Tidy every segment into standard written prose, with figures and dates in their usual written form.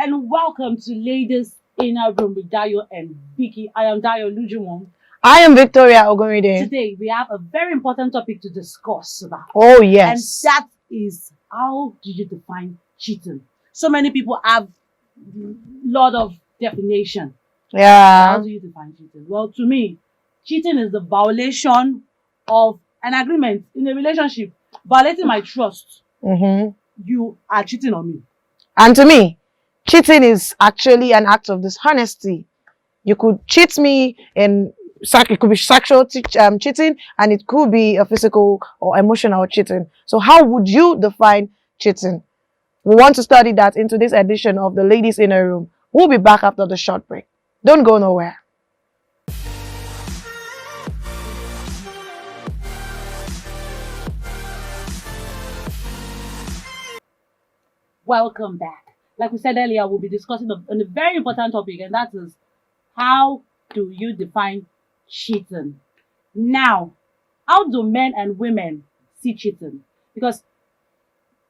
and welcome to Ladies Inner Room with Dayo and Vicky. I am Dayo Lujumon. I am Victoria Ogoride. Today we have a very important topic to discuss about. Oh yes. And that is, how do you define cheating? So many people have a lot of definition. Yeah. How do you define cheating? Well, to me, cheating is the violation of an agreement in a relationship, violating my trust. You are cheating on me. And to me, cheating is actually an act of dishonesty. You could cheat me in it could be sexual cheating, and it could be a physical or emotional cheating. So how would you define cheating? We want to study that in today's edition of the Ladies Inner Room. We'll be back after the short break. Don't go nowhere. Welcome back. Like we said earlier, we'll be discussing on a very important topic, and that is, how do you define cheating? Now, how do men and women see cheating? Because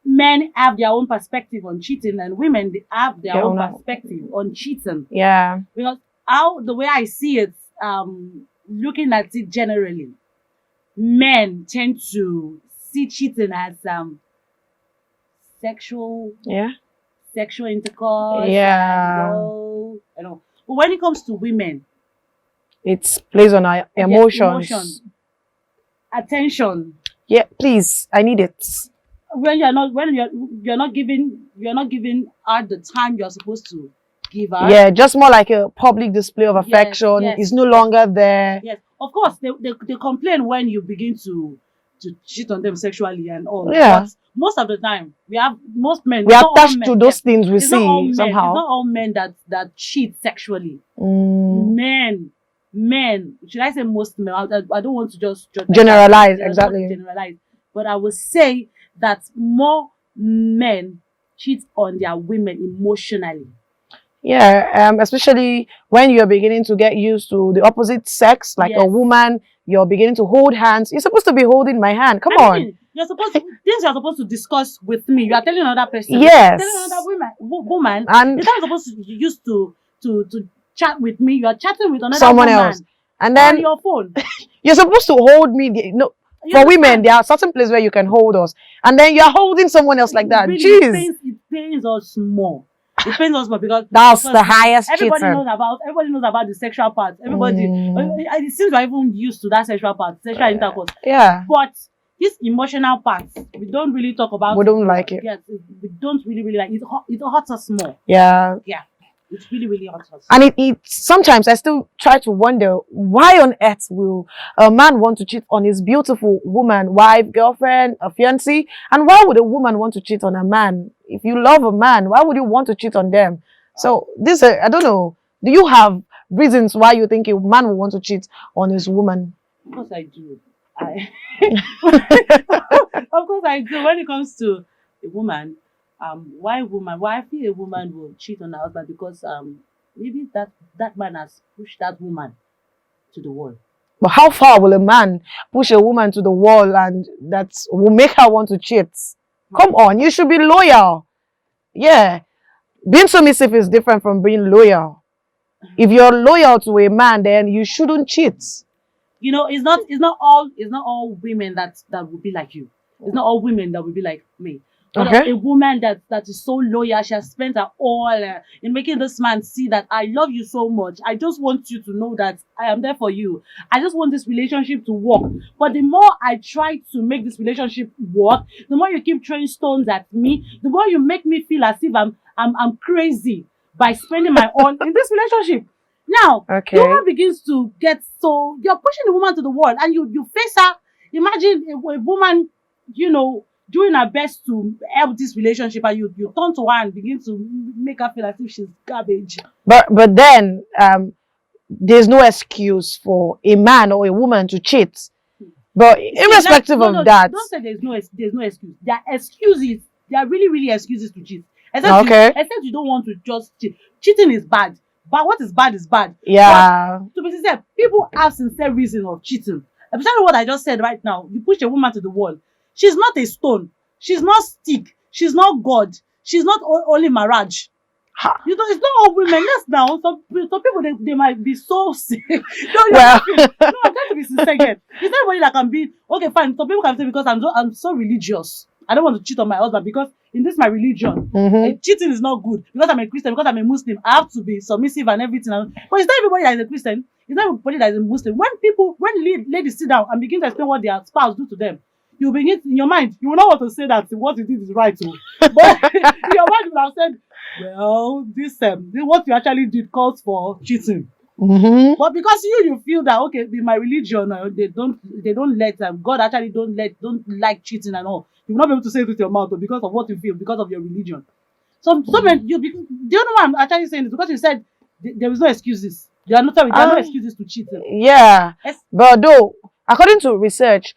men have their own perspective on cheating, and women, they have their own perspective on cheating. Yeah. Because the way I see it, looking at it generally, men tend to see cheating as sexual intercourse. Yeah. But when it comes to women, it's plays on our emotions. Attention. Yeah, please, I need it. When you're not giving her the time you're supposed to give her. Yeah, just more like a public display of affection. Yes, is no longer there. Yes, of course they complain when you begin to cheat on them sexually and all. Yeah. But most of the time, most men. We are attached to those things we see somehow. It's not all men that cheat sexually. Men. Should I say most men? I don't want to just generalize. Exactly. Generalize, but I would say that more men cheat on their women emotionally. Yeah, especially when you're beginning to get used to the opposite sex, like a woman, you're beginning to hold hands. You're supposed to be holding my hand. Come on. You're supposed to, things you're supposed to discuss with me. You are telling another person. Yes. You're telling another woman. And the time you're supposed to use to chat with me, you are chatting with another someone woman else. And then on your phone. You're supposed to hold me. No. For women, there are certain places where you can hold us. And then you're holding someone else like that. Really, Jeez. It pains us more. It pains us more because the highest everybody knows about the sexual part. Everybody, it seems we're even used to that sexual part, sexual intercourse. Yeah. But this emotional part, we don't really talk about. We don't like it. Yes, we don't really like it. It hurts us more. Yeah. Yeah. It really hurts us. And it sometimes I still try to wonder, why on earth will a man want to cheat on his beautiful woman, wife, girlfriend, a fiancé? And why would a woman want to cheat on a man? If you love a man, why would you want to cheat on them? So this, I don't know. Do you have reasons why you think a man will want to cheat on his woman? Of course I do. Of course I do. When it comes to a woman, why I feel a woman will cheat on her husband, because maybe that man has pushed that woman to the wall. But how far will a man push a woman to the wall and that will make her want to cheat? Come on, you should be loyal. Yeah. Being submissive is different from being loyal. If you're loyal to a man, then you shouldn't cheat. You know, it's not all women that will be like you. It's not all women that will be like me. But a woman that is so loyal, she has spent her all in making this man see that I love you so much. I just want you to know that I am there for you. I just want this relationship to work. But the more I try to make this relationship work, the more you keep throwing stones at me, the more you make me feel as if I'm crazy by spending my all in this relationship. Now, the woman begins to get so, you're pushing the woman to the wall, and you face her. Imagine a woman, doing her best to help this relationship, and you turn to her and begin to make her feel as if she's garbage. But then there's no excuse for a man or a woman to cheat. But irrespective of that, don't say there's no excuse. There are excuses. There are really excuses to cheat. Except you don't want to just cheat. Cheating is bad. But what is bad is bad. Yeah. But to be sincere, people have sincere reason of cheating. Especially what I just said right now. You push a woman to the wall. She's not a stone. She's not stick. She's not God. She's not only marriage. You know, it's not all women. Yes, now some people they might be so sick. No, Well, no, I'm trying to be sincere again. It's not everybody that can be okay. Fine, some people can say because I'm so religious. I don't want to cheat on my husband because in this my religion, cheating is not good. Because I'm a Christian, because I'm a Muslim, I have to be submissive and everything. But it's not everybody that is a Christian. It's not everybody that is a Muslim. When ladies sit down and begin to explain what their spouse do to them, you begin in your mind, you will not want to say that what you did is right. Too. But in your mind, you will have said, well, this what you actually did calls for cheating. But because you feel that okay, in my religion, they don't let God actually don't like cheating and all. You will not be able to say it with your mouth because of what you feel, because of your religion. So men, the only one I'm actually saying is because you said there is no excuses. There are no excuses to cheating. Yeah, but though according to research,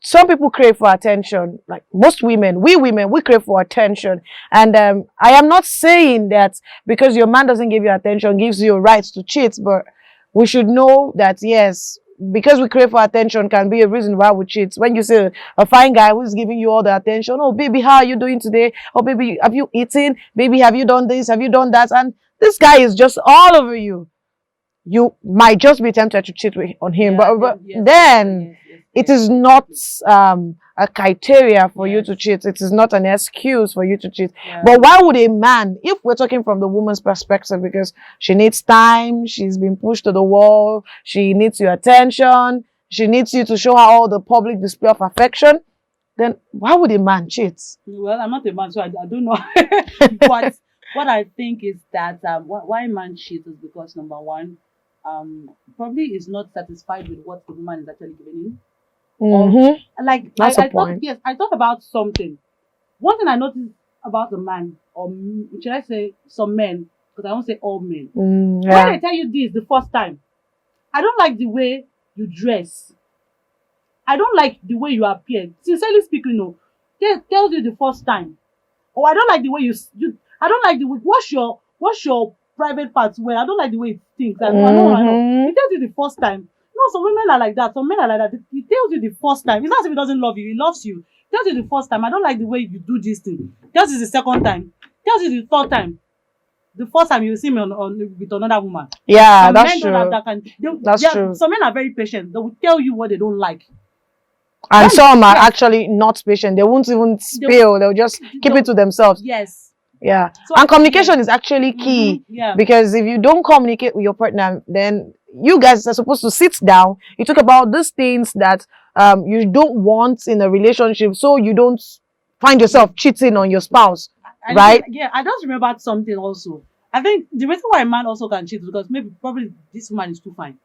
some people crave for attention. Like most women, we crave for attention. And I am not saying that because your man doesn't give you attention gives you rights to cheat, but we should know that yes, because we crave for attention can be a reason why we cheat. When you see a fine guy who's giving you all the attention, oh baby, how are you doing today? Oh baby, have you eaten? Baby, have you done this? Have you done that? And this guy is just all over you. You might just be tempted to cheat on him, but then it is not a criteria for you to cheat. It is not an excuse for you to cheat. But why would a man, if we're talking from the woman's perspective, because she needs time, she's been pushed to the wall, she needs your attention, she needs you to show her all the public display of affection, then why would a man cheat? Well, I'm not a man, so I don't know. But what I think is that why man cheats is because number one, probably is not satisfied with what the woman is actually giving him. Like that's I point. Yes, I thought about something. One thing I noticed about a man, or should I say some men, because I won't say all men. When I tell you this the first time, I don't like the way you dress. I don't like the way you appear. Sincerely speaking, no. Tells you the first time. Or I don't like the way you I don't like the way what's your private parts where I don't like the way it stinks. I know. It tells you the first time. No, some women are like that. Some men are like that. It tells you the first time. It's not as if he doesn't love you. He loves you. It tells you the first time. I don't like the way you do this thing. It tells you the second time. It tells you the third time. The first time you see me with another woman. Yeah, some that's men true. That's true. Some men are very patient. They will tell you what they don't like. And some are actually not patient. They won't even spill. They'll just keep it to themselves. Yes. Yeah. So and communication is actually key. Because if you don't communicate with your partner, then you guys are supposed to sit down. You talk about these things that you don't want in a relationship, so you don't find yourself cheating on your spouse. Right? I just remembered something also. I think the reason why a man also can cheat is because probably this woman is too fine.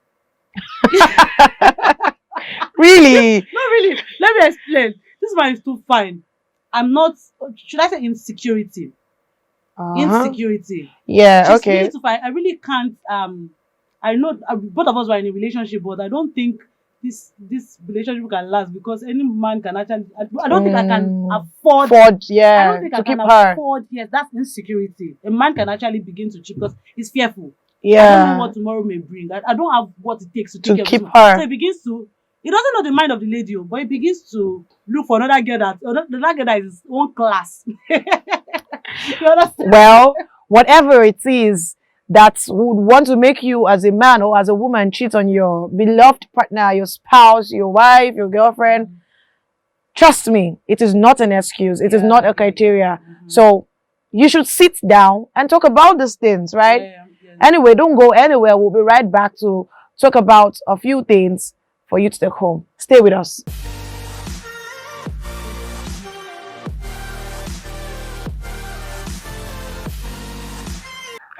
Really? No, really. Let me explain. This man is too fine. I'm not. Should I say insecurity? Insecurity. Yeah. She's okay. Really too fine. I really can't. I know both of us were in a relationship, but I don't think this relationship can last because any man can actually. I don't think I can afford. Yeah. I don't think I can afford. Yes, that's insecurity. A man can actually begin to cheat because he's fearful. Yeah. I don't know what tomorrow may bring. I don't have what it takes to take keep care of her. So he begins to. He doesn't know the mind of the lady, but he begins to look for another girl that is his own class. You understand? Well, whatever it is that would want to make you as a man or as a woman cheat on your beloved partner, your spouse, your wife, your girlfriend, trust me, it is not an excuse. It is not a criteria. So you should sit down and talk about these things, right? Anyway, don't go anywhere. We'll be right back to talk about a few things for you to take home. Stay with us.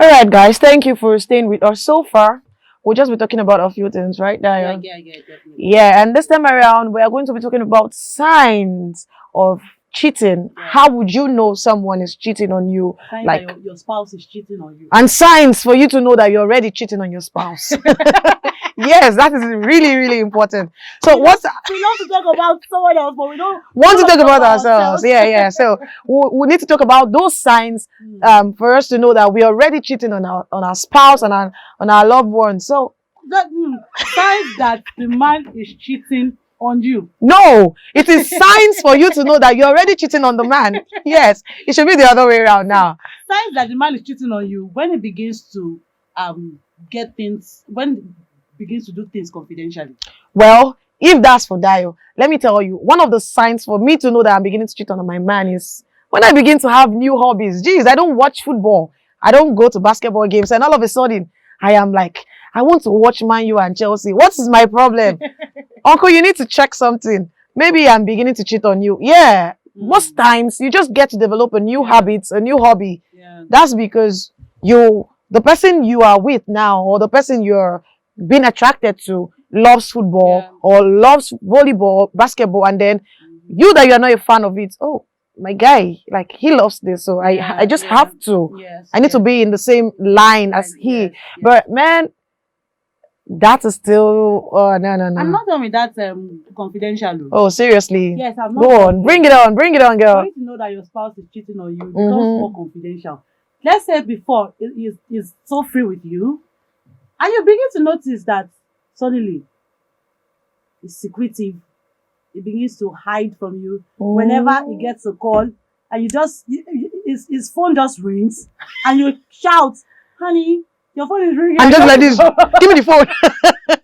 All right, guys. Thank you for staying with us so far. We'll just be talking about a few things, right, Daya? Yeah, definitely. Yeah, and this time around, we are going to be talking about signs of cheating. How would you know someone is cheating on you? Signs like that your spouse is cheating on you. And signs for you to know that you're already cheating on your spouse. Yes, that is really, really important. So we love to talk about someone else, but we don't want to talk about ourselves. Yeah. So we need to talk about those signs for us to know that we're already cheating on our spouse and on our loved ones. So signs that the man is cheating on you. No, it is signs for you to know that you're already cheating on the man. Yes, it should be the other way around now. Signs that the man is cheating on you when he begins to get things, when he begins to do things confidentially. Well, if that's for Dio, let me tell you, one of the signs for me to know that I'm beginning to cheat on my man is when I begin to have new hobbies. Geez, I don't watch football. I don't go to basketball games. And all of a sudden, I am like, I want to watch Man U and Chelsea. What is my problem? Uncle, you need to check something. Maybe I'm beginning to cheat on you. Yeah. Most times, you just get to develop a new habit, a new hobby. Yeah. That's because the person you are with now, or the person you're being attracted to, loves football or loves volleyball, basketball, and then you that you're not a fan of it. Oh, my guy, like he loves this, so I just have to. Yes, I need to be in the same line as he. Yes. But man, that is still no. I'm not done with that confidential. Oh, seriously? Yes, I'm not. Go on, bring it on, girl. For you to know that your spouse is cheating on you, becomes more confidential. Let's say before is so free with you, and you begin to notice that suddenly he's secretive. He begins to hide from you whenever he gets a call, and his phone just rings, and you shout, "Honey, your phone is ringing." And just like this, give me the phone.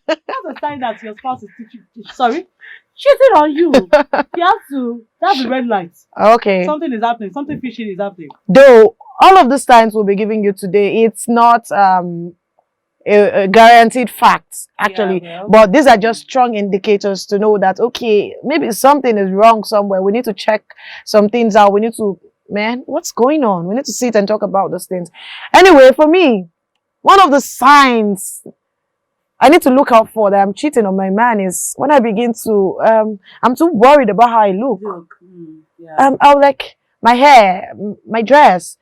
That's a sign that your spouse is cheating on you. That's the red light. Okay. Something is happening. Something fishy is happening. Though all of the signs we'll be giving you today, it's not a guaranteed facts actually, but these are just strong indicators to know that okay, maybe something is wrong somewhere. We need to check some things out. We need to, man, what's going on? We need to sit and talk about those things. Anyway, for me, one of the signs I need to look out for that I'm cheating on my man is when I begin to I'm too worried about how I look. I'll like my hair, my dress.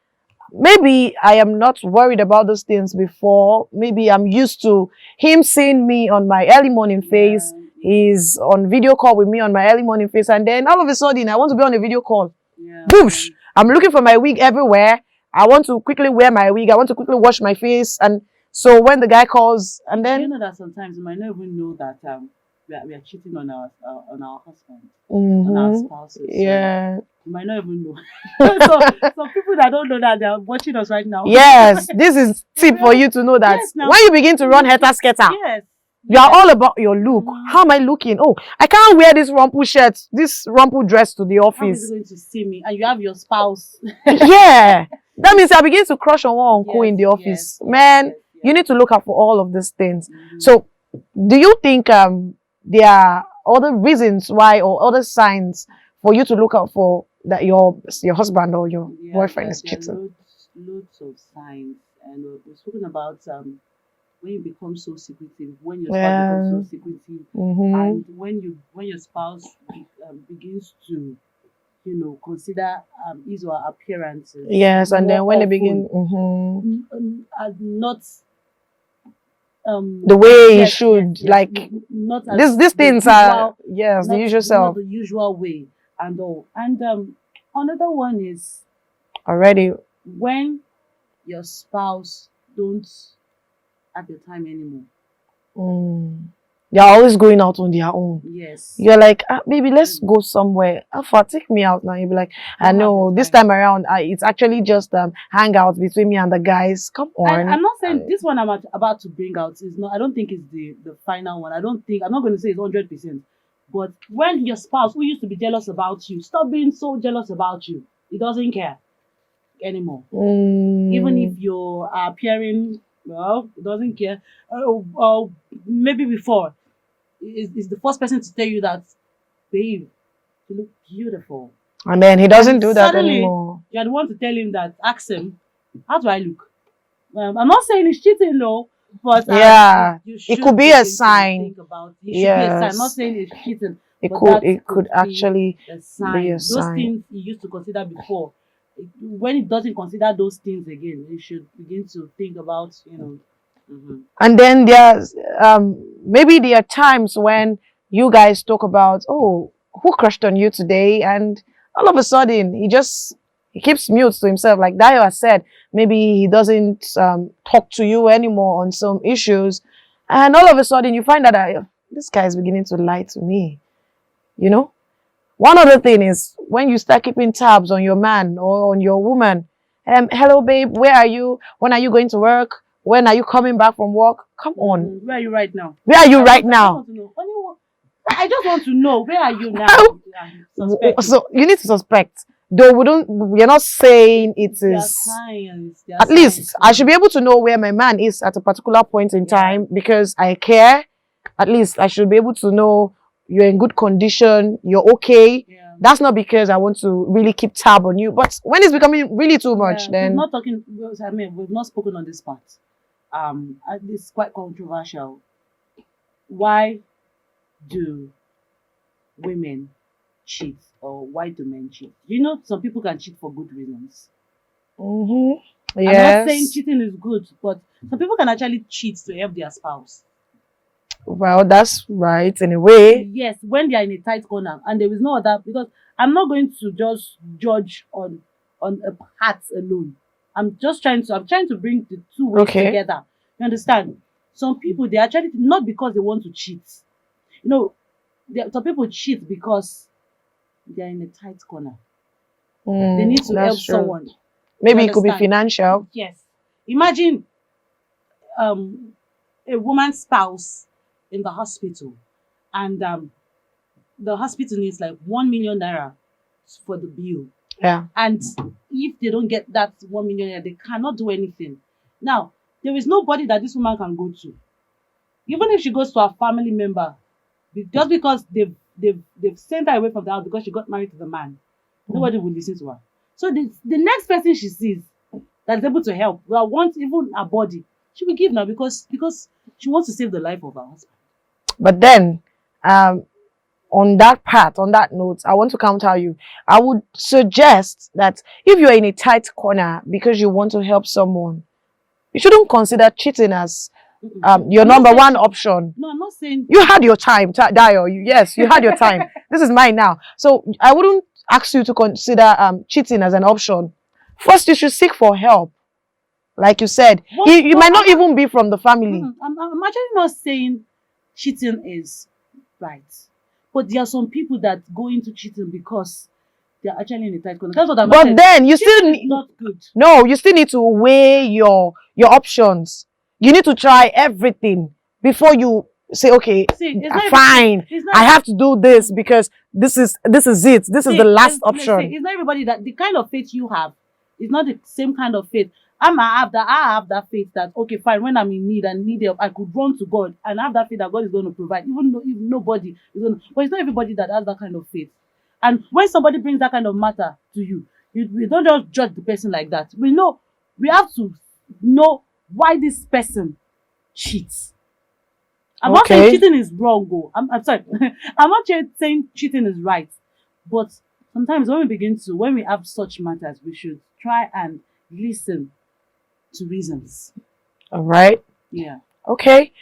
Maybe I am not worried about those things before. Maybe I'm used to him seeing me on my early morning face. He's on video call with me on my early morning face. And then all of a sudden, I want to be on a video call. Boosh! I'm looking for my wig everywhere. I want to quickly wear my wig. I want to quickly wash my face. And so when the guy calls, and then... You know that sometimes we might not even know that we are cheating on our husband, on our spouses. Yeah. You might not even know. so people that don't know that, they are watching us right now. Yes, this is tip for you to know that when you begin to run heta-sketa, you are all about your look. How am I looking? Oh, I can't wear this rumple shirt, this rumple dress to the office. How is he going to see me? And you have your spouse. Yeah. That means I begin to crush on one uncle in the office. Man, you need to look out for all of these things. So, do you think there are other reasons why or other signs for you to look out for that your husband or your boyfriend is cheating? Loads of signs, and we're talking about when you become so secretive, when your spouse becomes so secretive, and when your spouse begins to, consider his or her appearances. Yes, and then when they begin, not the way you should, like not these things are the usual self, not the usual way. And all. And another one is already when your spouse don't have your time anymore. They're always going out on their own. Yes. You're like, baby, let's go somewhere. Alpha, take me out now. You'll be like, I know this time around, it's actually just hangout between me and the guys. Come on. I'm not saying this one I'm about to bring out is not. I don't think it's the final one. I'm not going to say it's 100%. But when your spouse, who used to be jealous about you, stop being so jealous about you. He doesn't care anymore. Even if you're appearing, well, he doesn't care. Maybe before, is the first person to tell you that, babe, you look beautiful. And then he doesn't do that anymore. You're the one to tell him that, ask him, how do I look? I'm not saying he's cheating, no. But it could be a sign. I'm not saying it's cheating. It could actually be a sign. Those things he used to consider before. When he doesn't consider those things again, he should begin to think about, And then there's maybe there are times when you guys talk about, oh, who crushed on you today? And all of a sudden he keeps mute to himself. Like Dio has said, maybe he doesn't talk to you anymore on some issues. And all of a sudden you find out that this guy is beginning to lie to me. You know, one other thing is when you start keeping tabs on your man or on your woman. Hello, babe. Where are you? When are you going to work? When are you coming back from work? Come on. Where are you right now? Where are you I right want, I just now? want to know. I just want to know, where are you now? Suspect. So you need to suspect. Though we're not saying it There are is. signs. There are At least signs. I should be able to know where my man is at a particular point in time because I care. At least I should be able to know you're in good condition, you're okay. Yeah. That's not because I want to really keep tab on you. But when it's becoming really too much, We're then not talking. I mean, we've not spoken on this part. It's quite controversial. Why do women cheat, or why do men cheat? You know, some people can cheat for good reasons. mm-hmm. I'm not saying cheating is good, but some people can actually cheat to help their spouse. Well, that's right in a way. Yes, when they are in a tight corner and there is no other, because I'm not going to just judge on a part alone. I'm trying to bring the two ways together. You understand? Some people, they actually, not because they want to cheat. You know, some people cheat because they're in a tight corner. They need to help someone. Maybe it could be financial. Yes. Imagine a woman's spouse in the hospital, and the hospital needs like 1 million naira for the bill. Yeah. And if they don't get that 1 million naira, they cannot do anything. Now, there is nobody that this woman can go to. Even if she goes to a family member, just because they've sent her away from the house because she got married to the man, nobody will listen to her. So the next person she sees that is able to help, that wants even a body, she will give now because she wants to save the life of her husband. But then, on that note, I want to counter you. I would suggest that if you're in a tight corner because you want to help someone, you shouldn't consider cheating as your number one option. No, I'm not saying you had your time, Dio. Yes, you had your time. This is mine now. So I wouldn't ask you to consider cheating as an option. First, you should seek for help. Like you said, you might not even be from the family. I'm actually not saying cheating is right, but there are some people that go into cheating because they're actually in a tight corner. That's what I'm saying. But then you still not good. No, you still need to weigh your options. You need to try everything before you say, okay, fine, I have to do this because this is it. This is the last option. It's not everybody that the kind of faith you have is not the same kind of faith. I have that faith that, okay, fine, when I'm in need and need help, I could run to God and have that faith that God is going to provide, even though if nobody is going to. But it's not everybody that has that kind of faith. And when somebody brings that kind of matter to you, you don't just judge the person like that. We have to know why this person cheats. I'm not saying cheating is wrong, I'm sorry. I'm not saying cheating is right. But sometimes when we have such matters, we should try and listen to reasons. All right. Yeah. Okay.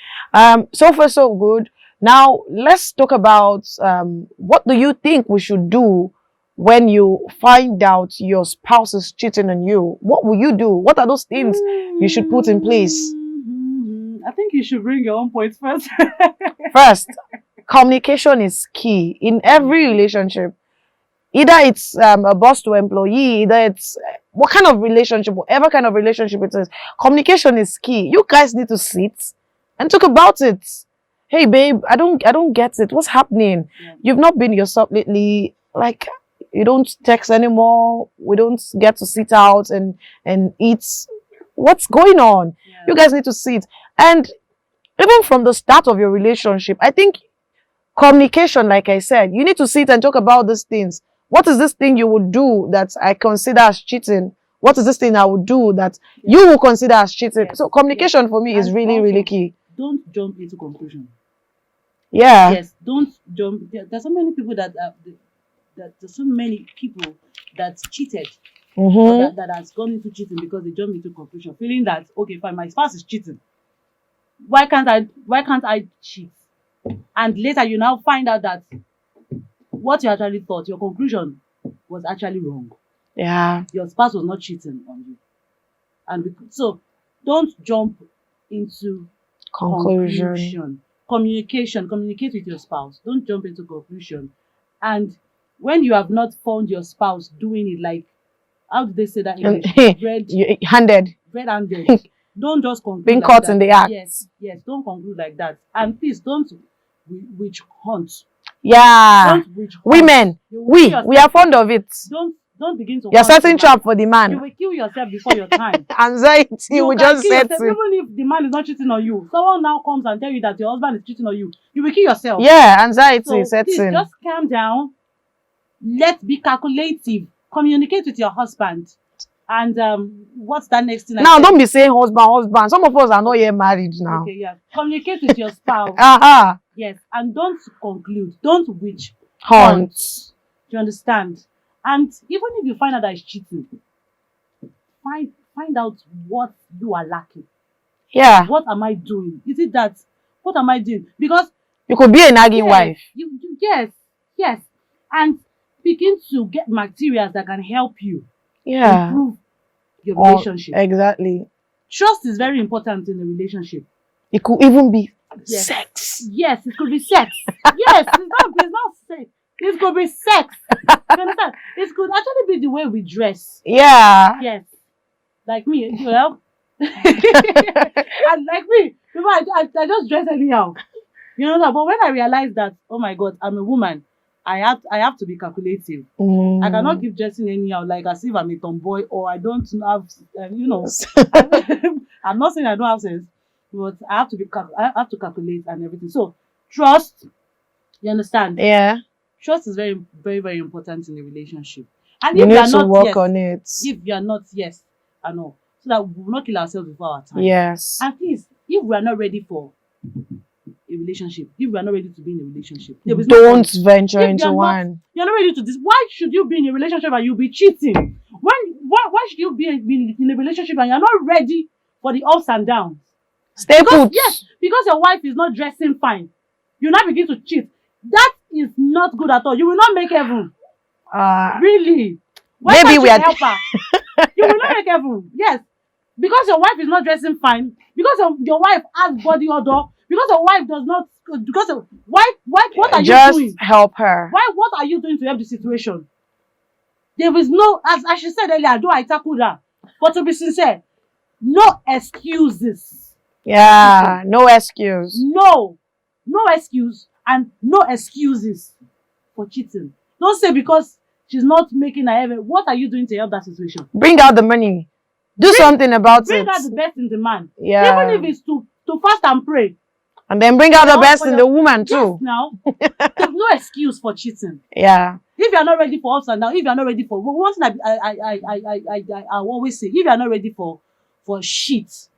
So far so good. Now let's talk about what do you think we should do when you find out your spouse is cheating on you? What will you do? What are those things you should put in place? I think you should bring your own points first. First, communication is key in every relationship. Either it's a boss to employee, either it's what kind of relationship, whatever kind of relationship it is, communication is key. You guys need to sit and talk about it. Hey babe, I don't get it. What's happening? Yeah. You've not been yourself lately. Like, you don't text anymore. We don't get to sit out and eat. What's going on? Yeah. You guys need to sit. And even from the start of your relationship, I think communication, like I said, you need to sit and talk about these things. What is this thing you would do that I consider as cheating? What is this thing I would do that you will consider as cheating? Yes. So communication for me is really, really key. Don't jump into conclusion. Yeah. Yes, don't jump. There's so many people that cheated. That has gone into cheating because they jumped into conclusion, feeling that, okay, fine, my spouse is cheating. Why can't I cheat? And later you now find out that what you actually thought, your conclusion was actually wrong. Yeah. Your spouse was not cheating on you. And so don't jump into conclusion. Communicate with your spouse. Don't jump into conclusion. And when you have not found your spouse doing it, like, how do they say that in English? Handed. Red-handed. Don't just conclude Being like caught that. in the act. Yes, yes. Don't conclude like that. And please don't witch hunt. Yeah. Don't witch hunt. Women, You will kill we are yourself. fond of it. Don't begin to. You're hunt setting the man. trap for the You man. will kill yourself before your time. Anxiety You will can just kill set yourself, in. even if the man is not cheating on you. Someone now comes and tell you that your husband is cheating on you. You will kill yourself. Yeah, anxiety So sets please in. just calm down. Let's be calculative. Communicate with your husband. And what's that next thing? Now, don't be saying husband. Some of us are not yet married now. Okay, yeah. Communicate with your spouse. Aha. Yes, and don't conclude. Don't witch Hunt. Do you understand? And even if you find out that it's cheating, find out what you are lacking. Yeah. What am I doing? Is it that? What am I doing? Because you could be a nagging wife. Yes. And begin to get materials that can help you improve your relationship. Exactly. Trust is very important in a relationship. It could even be sex. Yes, it could be sex. Yes, it's not sex. It could be sex. You understand? It could actually be the way we dress. Yeah. Yes. Like me, well. And like me, before I just dress anyhow. You know that, but when I realized that, oh my God, I'm a woman, I have to be calculative. I cannot keep dressing anyhow, like as if I'm a tomboy or I don't have, I'm not saying I don't have sense, but I have to calculate and everything. So trust, you understand? Yeah. Trust is very, very, very important in a relationship. And you if need to work on it. If you are not, yes, I know, so that we will not kill ourselves before our time. Yes. And please, if we are not ready for a relationship, if we are not ready to be in a relationship, don't venture into one. You're not ready to this. Why should you be in a relationship and you'll be cheating? Why should you be in a relationship and you're not ready for the ups and downs? Stay put. Yes, because your wife is not dressing fine, you now begin to cheat. That is not good at all. You will not make heaven. Really? Maybe we are help her. You will not make heaven. Yes, because your wife is not dressing fine, because your wife has body odor, because your wife does not, because of, why what are you doing? Just help her. What are you doing to help the situation? There is no, as she said earlier, though I tackled her, but to be sincere, no excuses. Yeah, no excuse. No excuse and no excuses for cheating. Don't say because she's not making her heaven. What are you doing to help that situation? Bring out the money. Do something about it. Bring out the best in the man. Yeah. Even if it's to fast and pray. And then bring out the best in the woman too. Yes, now. There's no excuse for cheating. Yeah. If you're not ready for ups and downs, if you're not ready for one thing I always say, if you're not ready for shit,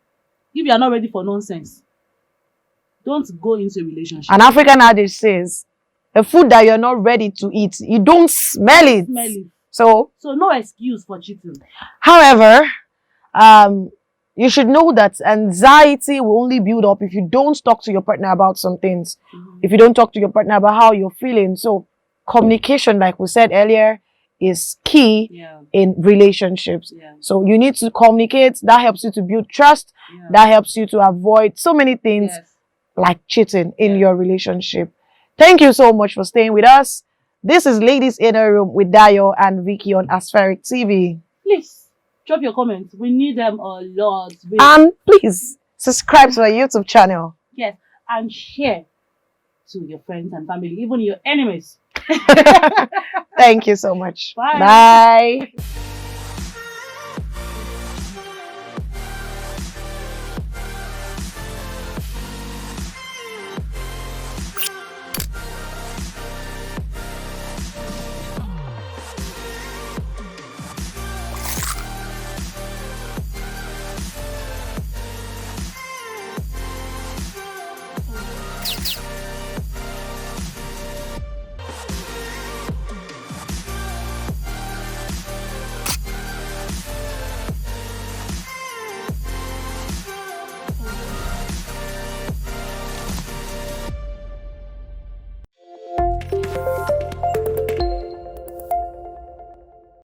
if you're not ready for nonsense, don't go into a relationship. An African adage says, a food that you're not ready to eat, you don't smell it. So no excuse for cheating. However, you should know that anxiety will only build up if you don't talk to your partner about some things. If you don't talk to your partner about how you're feeling. So communication, like we said earlier, is key in relationships. So you need to communicate. That helps you to build trust. That helps you to avoid so many things like cheating in your relationship. Thank you so much for staying with us. This is Ladies Inner Room with Dayo and Vicky on Aspheric TV. Please drop your comments. We need them a lot. And please subscribe to our YouTube channel. Yes, and share to your friends and family, even your enemies. Thank you so much. Bye. Bye.